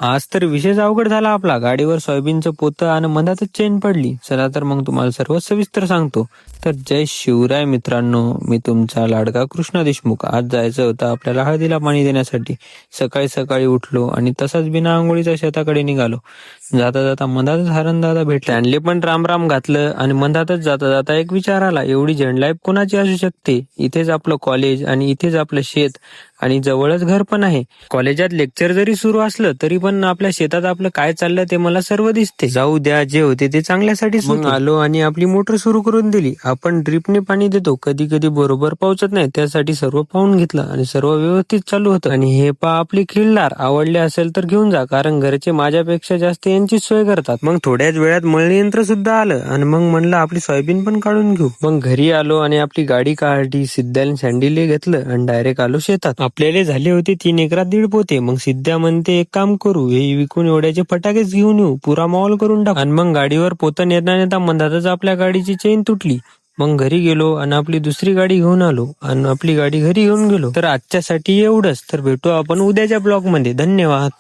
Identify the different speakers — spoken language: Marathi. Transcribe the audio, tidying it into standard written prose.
Speaker 1: आज तर विशेष अवघड झाला आपला. गाडीवर सोयाबीनचं पोतं आणि मधातच चेन पडली. चला तर मग तुम्हाला सर्व सविस्तर सांगतो. तर जय शिवराय मित्रांनो, मी तुमचा लाडका कृष्णा देशमुख. आज जायचं होतं आपल्याला हळदीला पाणी देण्यासाठी. सकाळी सकाळी उठलो आणि तसाच बिना आंघोळीचा शेताकडे निघालो. जाता जाता मधातच हरणदादा भेटले. त्यांनी पण राम घातलं आणि मधातच जाता जाता एक विचार आला, एवढी झंड कोणाची असू शकते? इथेच आपलं कॉलेज आणि इथेच आपलं शेत आणि जवळच घर पण आहे. कॉलेजात लेक्चर जरी सुरू असलं तरी पण आपल्या शेतात आपलं काय चाललं ते मला सर्व दिसते. जाऊ द्या, जे होते ते चांगल्यासाठीच होते. मग आलो आणि आपली मोटर सुरू करून दिली. आपण ड्रिपने पाणी देतो, कधी कधी बरोबर पावचत नाही, त्यासाठी सर्व पाहून घेतलं आणि सर्व व्यवस्थित चालू होतं. आणि हे पा आपली खिल्लार आवडले असेल तर घेऊन जा, कारण घरचे माझ्यापेक्षा जास्त यांचीच सोय करतात. मग थोड्याच वेळात मळणी यंत्र सुद्धा आलं आणि मग म्हणलं आपली सोयाबीन पण काढून घेऊ. मग घरी आलो आणि आपली गाडी काढली, सिद्धाने सँडीले घेतलं आणि डायरेक्ट आलो शेतात. आपल्याला झाले होते 3 एकरात 1.5 पोते. मग सिद्ध्या म्हणते एक काम करू, हे विकून एवढ्याचे फटाकेच घेऊन येऊ, पुरा माहोल करून टाकू. आणि मग गाडीवर पोतं नेता नेता मधातच आपल्या गाडीची चेन तुटली. मग घरी गेलो आणि आपली दुसरी गाडी घेऊन आलो आणि आपली गाडी घरी घेऊन गेलो. तर आजच्यासाठी एवढंच. तर भेटू आपण उद्याच्या ब्लॉग मध्ये. धन्यवाद.